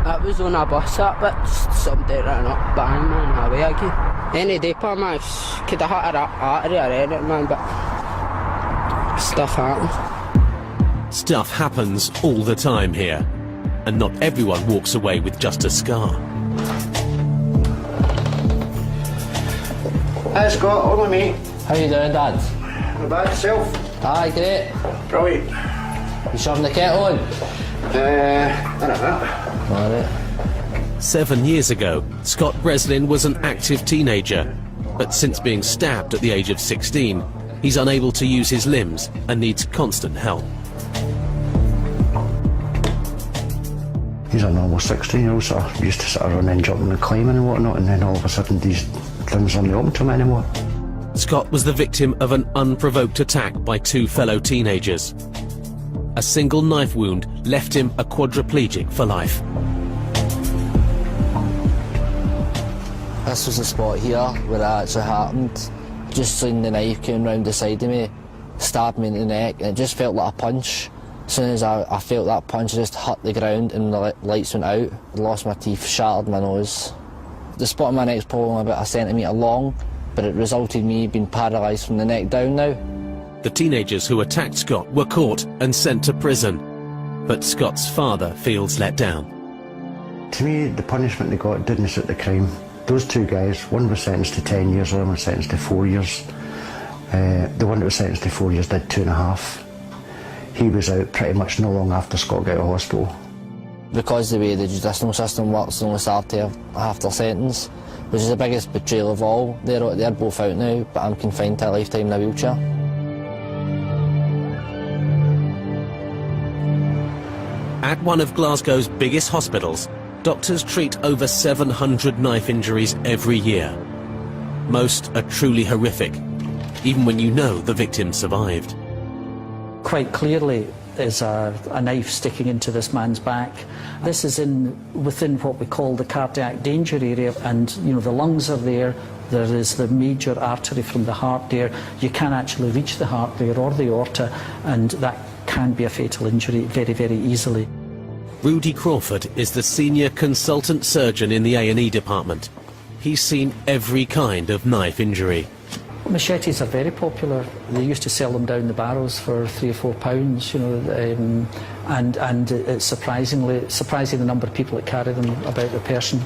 That was on a bus that bit. Somebody ran up, bang man, away again. Any day per man, could have hit an artery or anything man, but stuff happens. Stuff happens all the time here, and not everyone walks away with just a scar. Hi Scott, only me. How you doing, Dad? Not bad, yourself? Aye, great. Brilliant. You shoving the kettle on? I don't know. Alright. 7 years ago, Scott Breslin was an active teenager, but since being stabbed at the age of 16, he's unable to use his limbs and needs constant help. He's a normal 16-year-old, so I used to sort of run and jumping and climbing and whatnot, and then all of a sudden these limbs aren't open to him anymore. Scott was the victim of an unprovoked attack by two fellow teenagers. A single knife wound left him a quadriplegic for life. This was the spot here where it actually happened. Just seen the knife came round the side of me, stabbed me in the neck, and it just felt like a punch. As soon as I felt that punch, I just hit the ground and the lights went out. I lost my teeth, shattered my nose. The spot on my neck is probably about a centimetre long, but it resulted in me being paralysed from the neck down now. The teenagers who attacked Scott were caught and sent to prison, but Scott's father feels let down. To me, the punishment they got didn't suit the crime. Those two guys, one was sentenced to 10 years, the other one was sentenced to 4 years. The one that was sentenced to 4 years did 2.5. He was out pretty much no long after Scott got out of hospital. Because the way the judicial system works, they only serve to half their sentence, which is the biggest betrayal of all. They're both out now, but I'm confined to a lifetime in a wheelchair. At one of Glasgow's biggest hospitals, doctors treat over 700 knife injuries every year. Most are truly horrific, even when you know the victim survived. Quite clearly is a knife sticking into this man's back. This is within what we call the cardiac danger area, and you know the lungs are there. There is the major artery from the heart there. You can actually reach the heart there or the aorta, and that can be a fatal injury very, very easily. Rudy Crawford is the senior consultant surgeon in the A&E department. He's seen every kind of knife injury. Machetes are very popular. They used to sell them down the barrels for £3 or £4, you know, and it's surprising the number of people that carry them about their person.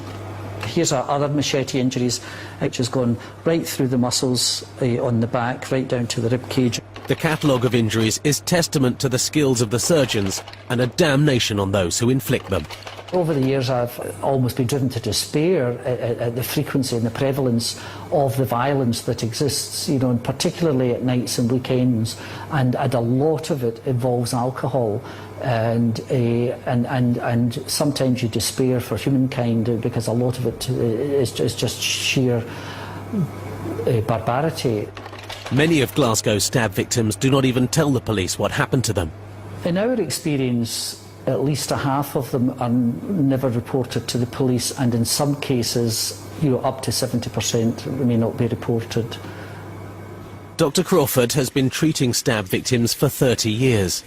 Here's our other machete injuries, which has gone right through the muscles on the back, right down to the rib cage. The catalogue of injuries is testament to the skills of the surgeons and a damnation on those who inflict them. Over the years, I've almost been driven to despair at the frequency and the prevalence of the violence that exists, you know, and particularly at nights and weekends, and a lot of it involves alcohol, and sometimes you despair for humankind because a lot of it is just sheer barbarity. Many of Glasgow's stab victims do not even tell the police what happened to them. In our experience, at least a half of them are never reported to the police, and in some cases, you know, up to 70% may not be reported. Dr. Crawford has been treating stab victims for 30 years.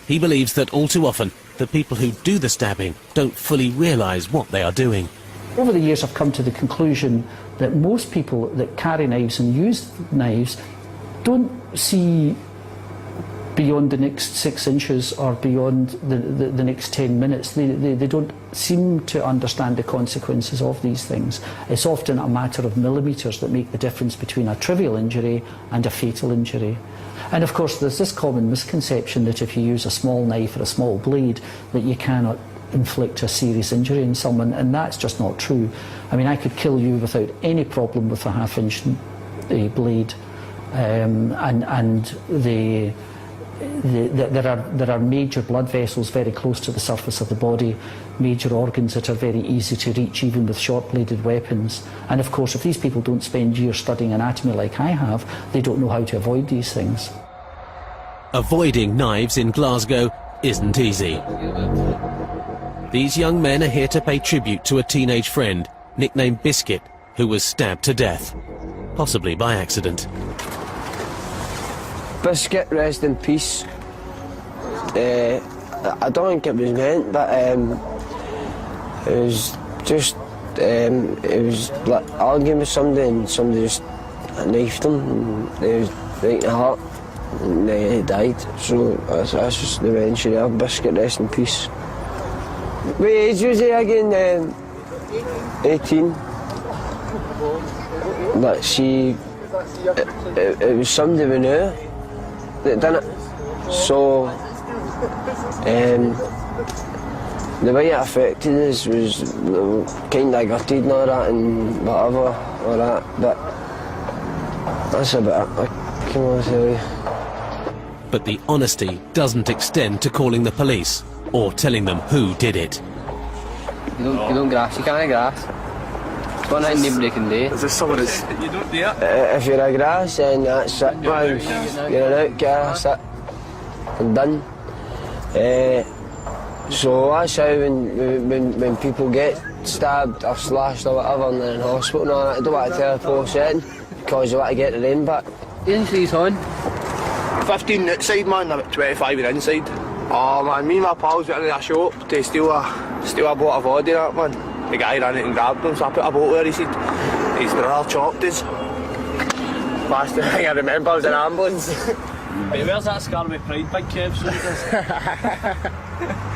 He believes that all too often, the people who do the stabbing don't fully realise what they are doing. Over the years I've come to the conclusion that most people that carry knives and use knives don't see beyond the next 6 inches or beyond the next 10 minutes. They don't seem to understand the consequences of these things. It's often a matter of millimetres that make the difference between a trivial injury and a fatal injury. And of course there's this common misconception that if you use a small knife or a small blade that you cannot inflict a serious injury on someone, and that's just not true. I mean, I could kill you without any problem with a half-inch blade, there are major blood vessels very close to the surface of the body, major organs that are very easy to reach even with short-bladed weapons. And of course, if these people don't spend years studying anatomy like I have, they don't know how to avoid these things. Avoiding knives in Glasgow isn't easy. These young men are here to pay tribute to a teenage friend, nicknamed Biscuit, who was stabbed to death, possibly by accident. Biscuit, rest in peace. I don't think it was meant, but it was just, it was like arguing with somebody and somebody just knifed him and it was right in the heart and he died. So that's just the mention there. Biscuit, rest in peace. What age was he again? 18. But she, it was somebody we knew that done it. So the way it affected us was kind of gutted and all that and whatever, all that, but that's about it, I can only tell you. But the honesty doesn't extend to calling the police or telling them who did it. You don't grass, you can't grass. It's one thing nobody can do. Is this someone that's... You don't do it? If you're a grass, then that's it, man. You're an outcast, that's it. And done. So that's how when people get stabbed or slashed or whatever and they're in hospital and all that, I don't want to tell a poor setting because you want to get the name back. Injuries on. 15 outside, man, about 25 inside. Oh man, me and my pals went into a shop to steal a bottle of vodka, that man. The guy ran it and grabbed him, so I put a bottle there, he said, his brother chopped us. Last thing I remember was an ambulance. Hey, where's that scar with pride, big Kev?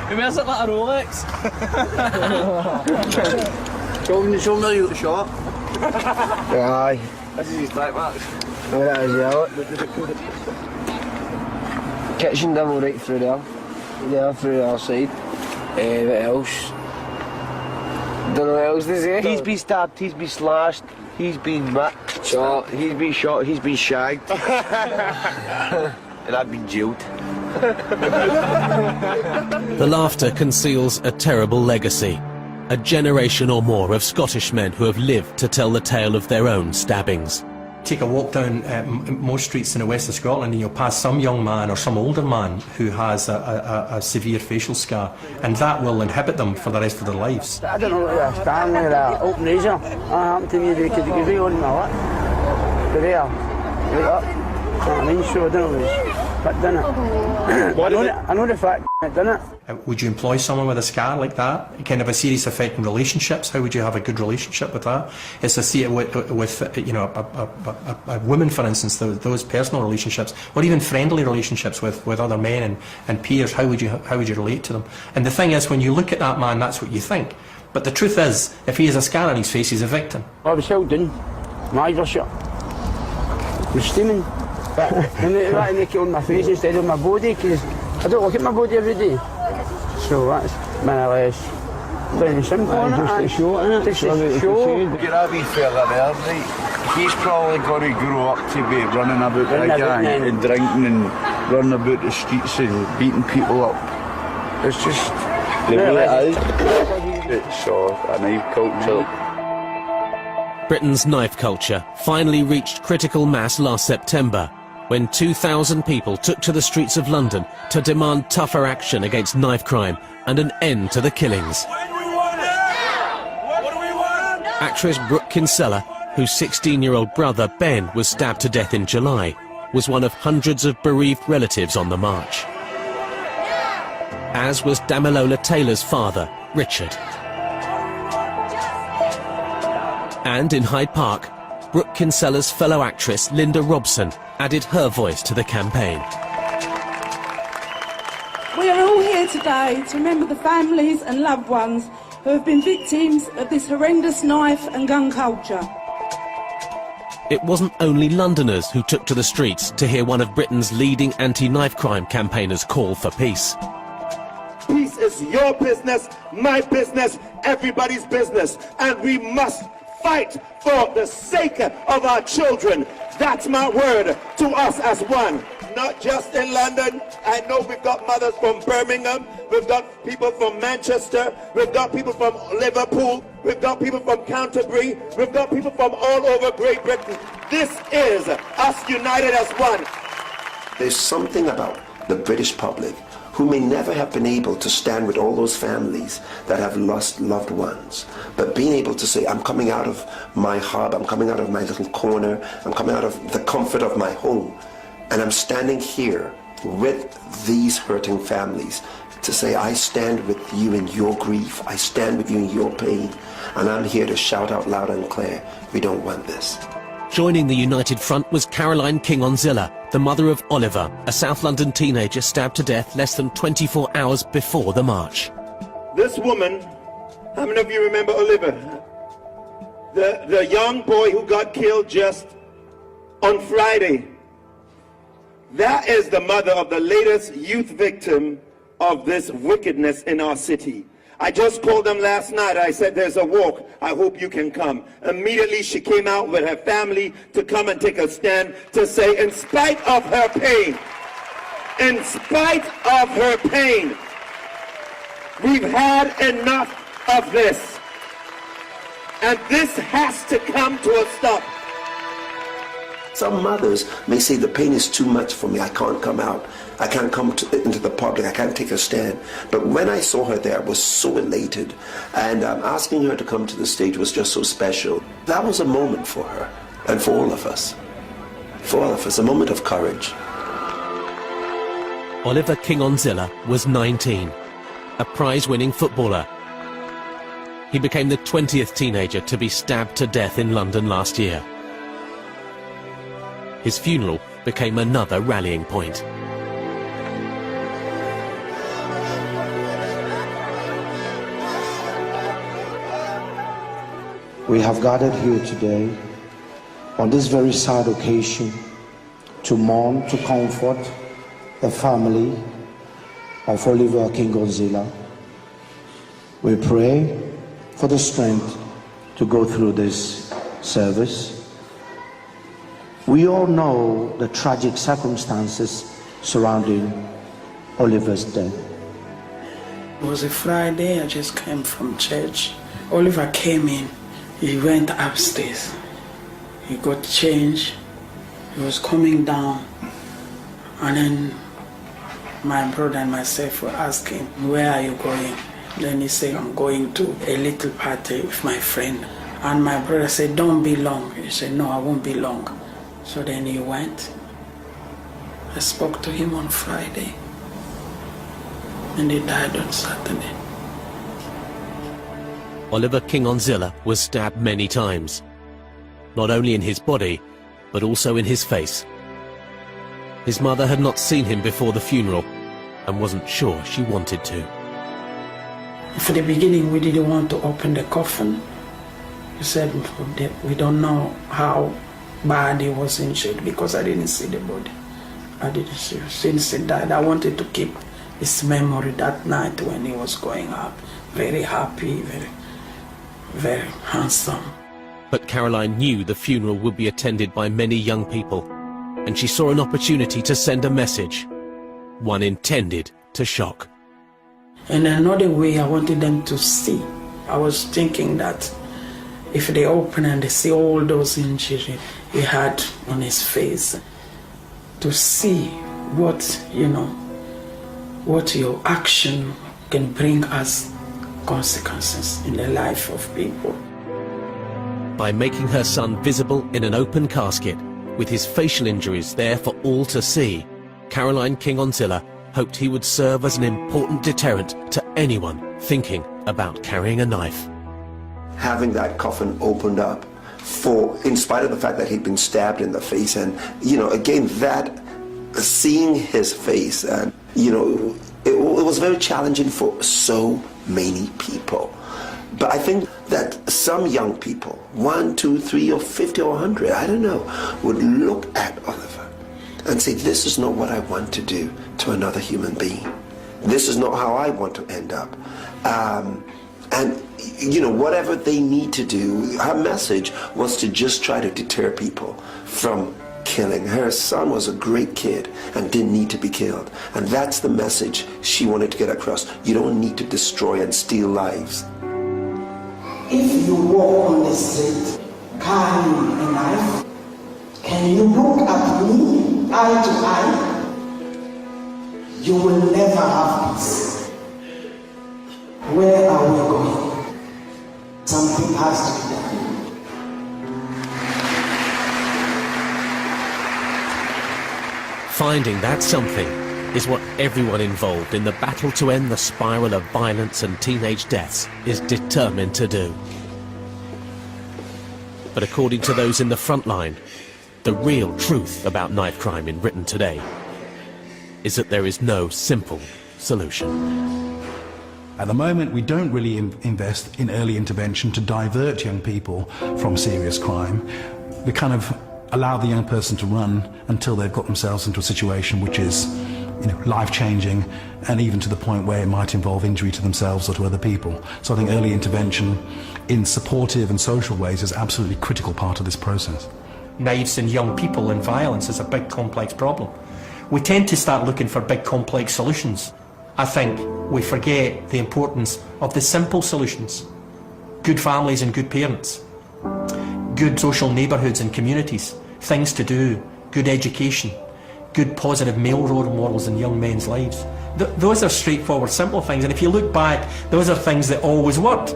Hey, where's it like a Rolex? Show me where you got shot. Aye. This is his black marks. Where it is, yeah. Kitchen devil right through there. Yeah, through the other side. What else? Don't know what else to say. He's been stabbed, he's been slashed, he's been shot, he's been shot, he's been shagged. And I've been jailed. The laughter conceals a terrible legacy. A generation or more of Scottish men who have lived to tell the tale of their own stabbings. Take a walk down most streets in the west of Scotland and you'll pass some young man or some older man who has a severe facial scar, and that will inhibit them for the rest of their lives. I don't know what they're standing with an open razor. That happened to me, they could give me on my lip. They're there, right up. You know what I mean? So I don't know. But done it. I know the fact it done it. Would you employ someone with a scar like that? Kind of a serious effect in relationships? How would you have a good relationship with that? It's a see it with you know a woman, for instance, those personal relationships, or even friendly relationships with other men and peers. How would you relate to them? And the thing is, when you look at that man, that's what you think. But the truth is, if he has a scar on his face, he's a victim. I was held down. My eyes were shut. I was steaming. And they try to make it on my face instead of my body, because I don't look at my body every day. So that's more or less very simple. Just to show it, just to show. Get a wee fella there, right? He's probably going to grow up to be running about the gang and drinking and running about the streets and beating people up. It's just the way it is. It's a knife culture. Britain's knife culture finally reached critical mass last September, when 2,000 people took to the streets of London to demand tougher action against knife crime and an end to the killings. Actress Brooke Kinsella, whose 16-year-old brother Ben was stabbed to death in July, was one of hundreds of bereaved relatives on the march. as was Damilola Taylor's father, Richard. And in Hyde Park, Brooke Kinsella's fellow actress Linda Robson added her voice to the campaign. We are all here today to remember the families and loved ones who have been victims of this horrendous knife and gun culture. It wasn't only Londoners who took to the streets to hear one of Britain's leading anti-knife crime campaigners call for peace. Peace is your business, my business, everybody's business, and we must fight for the sake of our children. That's my word to us as one. Not just in London. I know we've got mothers from Birmingham, we've got people from Manchester, we've got people from Liverpool, we've got people from Canterbury, we've got people from all over Great Britain. This is us united as one. There's something about the British public who may never have been able to stand with all those families that have lost loved ones, but being able to say, I'm coming out of my hub, I'm coming out of my little corner, I'm coming out of the comfort of my home, and I'm standing here with these hurting families to say, I stand with you in your grief, I stand with you in your pain, and I'm here to shout out loud and clear, we don't want this. Joining the United Front was Caroline King-Onzilla, the mother of Oliver, a South London teenager stabbed to death less than 24 hours before the march. This woman, how many of you remember Oliver? The young boy who got killed just on Friday. That is the mother of the latest youth victim of this wickedness in our city. I just called them last night. I said, there's a walk. I hope you can come. Immediately she came out with her family to come and take a stand to say, in spite of her pain, we've had enough of this. And this has to come to a stop. Some mothers may say the pain is too much for me, I can't come out, I can't come into the public, I can't take a stand. But when I saw her there, I was so elated, and asking her to come to the stage was just so special. That was a moment for her, and for all of us, a moment of courage. Oliver King-Onzilla was 19, a prize-winning footballer. He became the 20th teenager to be stabbed to death in London last year. His funeral became another rallying point. We have gathered here today on this very sad occasion to mourn, to comfort the family of Oliver King-Onzilla. We pray for the strength to go through this service. We all know the tragic circumstances surrounding Oliver's death. It was a Friday, I just came from church. Oliver came in, he went upstairs. He got changed, he was coming down, and then my brother and myself were asking, where are you going? Then he said, I'm going to a little party with my friend. And my brother said, don't be long. He said, no, I won't be long. So then he went. I spoke to him on Friday, and he died on Saturday. Oliver King-Onzilla was stabbed many times, not only in his body, but also in his face. His mother had not seen him before the funeral and wasn't sure she wanted to. For the beginning, we didn't want to open the coffin. We said we don't know how bad he was injured because I didn't see the body. I didn't see him. Since he died, I wanted to keep his memory that night when he was going out. Very happy, very handsome. But Caroline knew the funeral would be attended by many young people, and she saw an opportunity to send a message, one intended to shock. In another way, I wanted them to see. I was thinking that if they open and they see all those injuries he had on his face, to see what your action can bring as consequences in the life of people. By making her son visible in an open casket, with his facial injuries there for all to see, Caroline King-Onzilla hoped he would serve as an important deterrent to anyone thinking about carrying a knife. Having that coffin opened up, in spite of the fact that he'd been stabbed in the face, and again, that seeing his face, and it was very challenging for so many people. But I think that some young people, 1, 2, 3, or 50 or 100, I don't know, would look at Oliver and say, this is not what I want to do to another human being. This is not how I want to end up. And whatever they need to do, her message was to just try to deter people from killing. Her son was a great kid and didn't need to be killed. And that's the message she wanted to get across. You don't need to destroy and steal lives. If you walk on the street carrying a knife, can you look at me eye to eye? You will never have peace. Where are we going? Something has to be done. Finding that something is what everyone involved in the battle to end the spiral of violence and teenage deaths is determined to do. But according to those in the front line, the real truth about knife crime in Britain today is that there is no simple solution. At the moment, we don't really invest in early intervention to divert young people from serious crime. We kind of allow the young person to run until they've got themselves into a situation which is life-changing, and even to the point where it might involve injury to themselves or to other people. So I think early intervention in supportive and social ways is an absolutely critical part of this process. Knives and young people and violence is a big complex problem. We tend to start looking for big complex solutions. I think we forget the importance of the simple solutions. Good families and good parents, good social neighbourhoods and communities, things to do, good education, good positive male role models in young men's lives. Those are straightforward, simple things, and if you look back, those are things that always worked.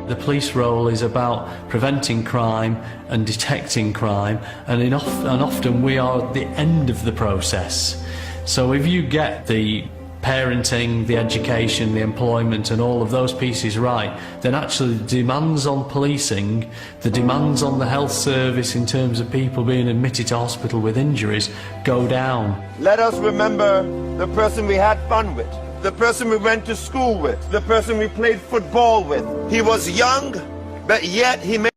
The police role is about preventing crime and detecting crime, and often we are at the end of the process. So if you get the parenting, the education, the employment and all of those pieces right, then actually the demands on policing, the demands on the health service in terms of people being admitted to hospital with injuries go down. Let us remember the person we had fun with, the person we went to school with, the person we played football with. He was young, but yet he made